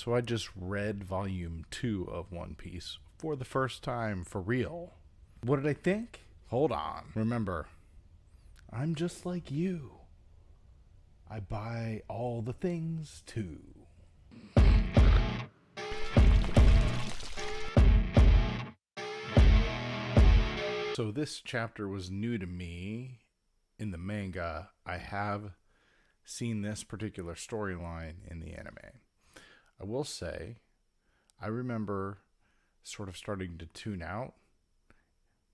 So I just read volume 2 of One Piece for the first time for real. What did I think? Hold on. Remember, I'm just like you. I buy all the things too. So this chapter was new to me in the manga. I have seen this particular storyline in the anime. I will say, I remember sort of starting to tune out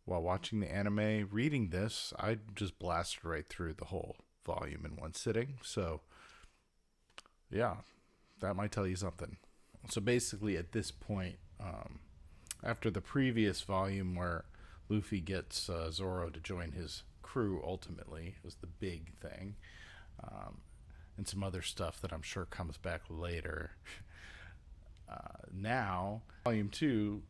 while watching the anime. Reading this, I just blasted right through the whole volume in one sitting. So, yeah, that might tell you something. So basically, at this point, after the previous volume where Luffy gets Zoro to join his crew, ultimately, was the big thing, and some other stuff that I'm sure comes back later. Now, volume 2,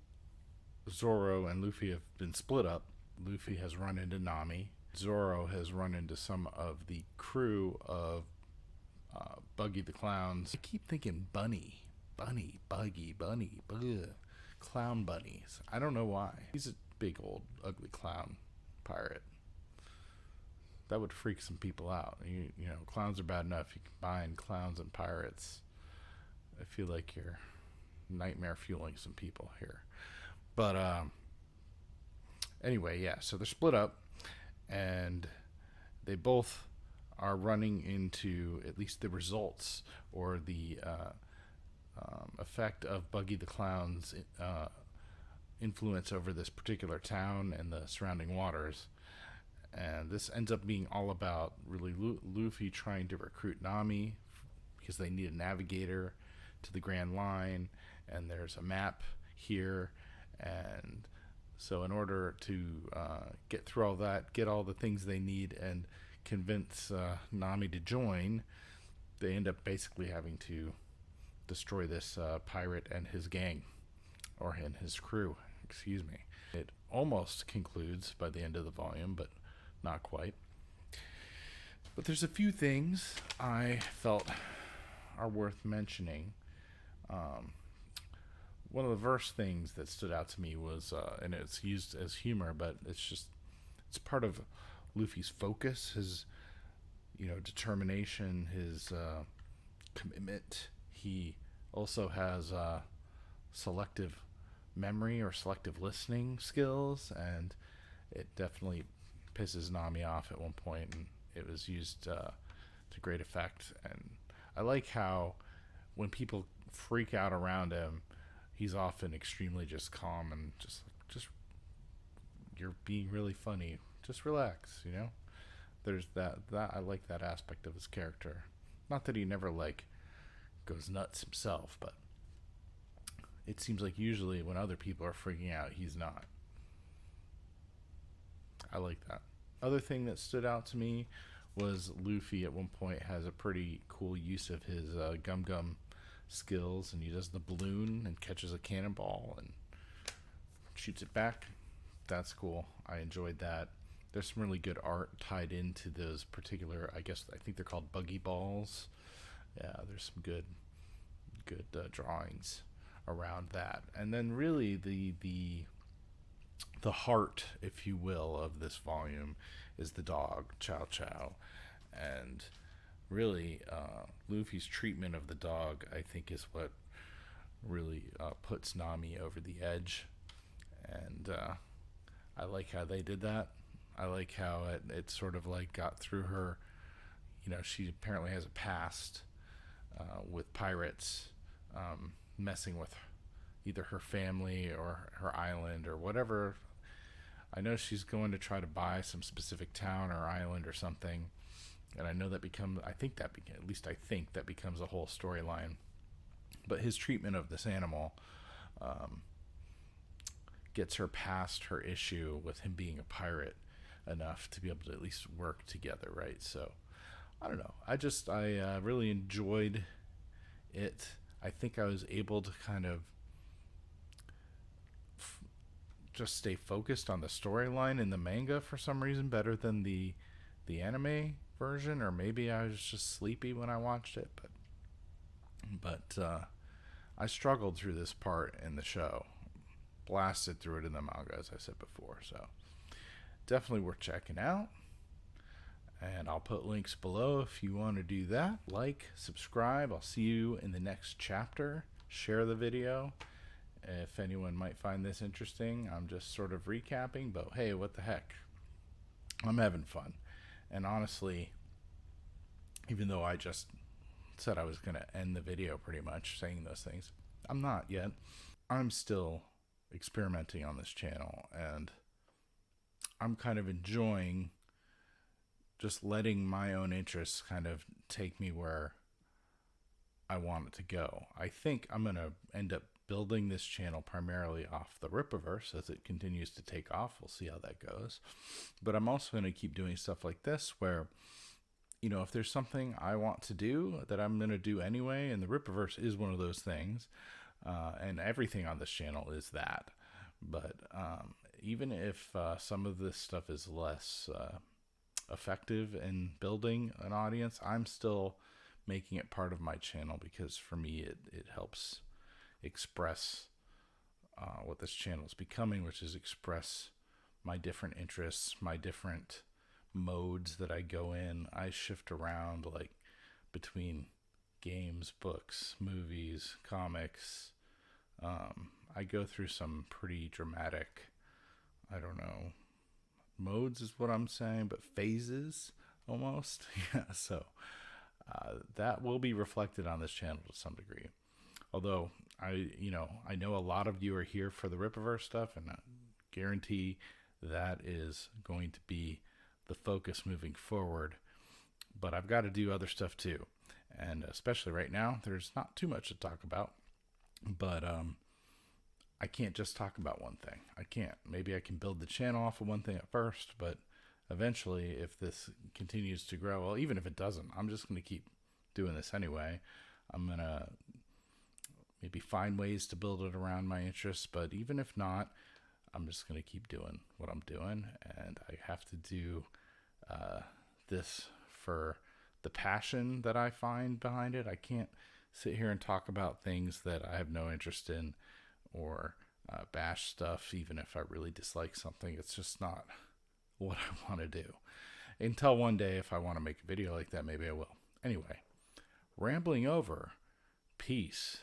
Zoro and Luffy have been split up. Luffy has run into Nami. Zoro has run into some of the crew of Buggy the Clown's. I keep thinking Bunny. Buggy, Bunny. Ugh. Clown bunnies. I don't know why. He's a big old ugly clown pirate. That would freak some people out. You know, clowns are bad enough. You combine clowns and pirates. I feel like you're nightmare fueling some people here. But anyway, yeah, so they're split up, and they both are running into at least the results or the effect of Buggy the Clown's influence over this particular town and the surrounding waters. And this ends up being all about really Luffy trying to recruit Nami because they need a navigator to the Grand Line, and there's a map here. And so in order to get through all that, get all the things they need, and convince Nami to join, they end up basically having to destroy this pirate and his gang, or and his crew, excuse me. It almost concludes by the end of the volume, but not quite. But there's a few things I felt are worth mentioning. One of the first things that stood out to me was, and it's used as humor, but it's part of Luffy's focus, his, determination, his commitment. He also has selective memory or selective listening skills, and it definitely pisses Nami off at one point, and it was used to great effect. And I like how when people freak out around him, he's often extremely just calm and just you're being really funny. Just relax, There's that I like that aspect of his character. Not that he never goes nuts himself, but it seems like usually when other people are freaking out, he's not. I like that. Other thing that stood out to me was Luffy at one point has a pretty cool use of his gum skills, and he does the balloon and catches a cannonball and shoots it back. That's cool. I enjoyed that. There's some really good art tied into those particular, I think they're called buggy balls. Yeah, there's some good drawings around that. And then really the heart, if you will, of this volume is the dog, Chow Chow. And really, Luffy's treatment of the dog, I think, is what really puts Nami over the edge. And I like how they did that. I like how it sort of got through her. She apparently has a past with pirates, messing with either her family or her island or whatever. I know she's going to try to buy some specific town or island or something, and I know that at least I think that becomes a whole storyline. But his treatment of this animal gets her past her issue with him being a pirate enough to be able to at least work together, right? So I don't know. I really enjoyed it. I think I was able to kind of just stay focused on the storyline in the manga for some reason better than the anime version, or maybe I was just sleepy when I watched it, but I struggled through this part in the show, blasted through it in the manga, as I said before. So definitely worth checking out. And I'll put links below if you want to do that. Like, subscribe. I'll see you in the next chapter. Share the video if anyone might find this interesting. I'm just sort of recapping, but hey, what the heck? I'm having fun. And honestly, even though I just said I was going to end the video pretty much saying those things, I'm not yet. I'm still experimenting on this channel, and I'm kind of enjoying just letting my own interests kind of take me where I want it to go. I think I'm going to end up building this channel primarily off the Rippaverse as it continues to take off. We'll see how that goes. But I'm also going to keep doing stuff like this where, you know, if there's something I want to do that I'm going to do anyway, and the Rippaverse is one of those things, and everything on this channel is that. But even if some of this stuff is less effective in building an audience, I'm still making it part of my channel because for me it helps express what this channel is becoming, which is express my different interests, my different modes that I go in. I shift around like between games, books, movies, comics. I go through some pretty dramatic, I don't know, modes is what I'm saying, but phases almost. Yeah, so that will be reflected on this channel to some degree. Although I know a lot of you are here for the Rippaverse stuff, and I guarantee that is going to be the focus moving forward. But I've got to do other stuff too, and especially right now, there's not too much to talk about. But I can't just talk about one thing. I can't. Maybe I can build the channel off of one thing at first, but eventually, if this continues to grow, well, even if it doesn't, I'm just going to keep doing this anyway. I'm going to maybe find ways to build it around my interests, but even if not, I'm just going to keep doing what I'm doing, and I have to do this for the passion that I find behind it. I can't sit here and talk about things that I have no interest in, or bash stuff even if I really dislike something. It's just not what I want to do. Until one day, if I want to make a video like that, maybe I will. Anyway, rambling over. Peace.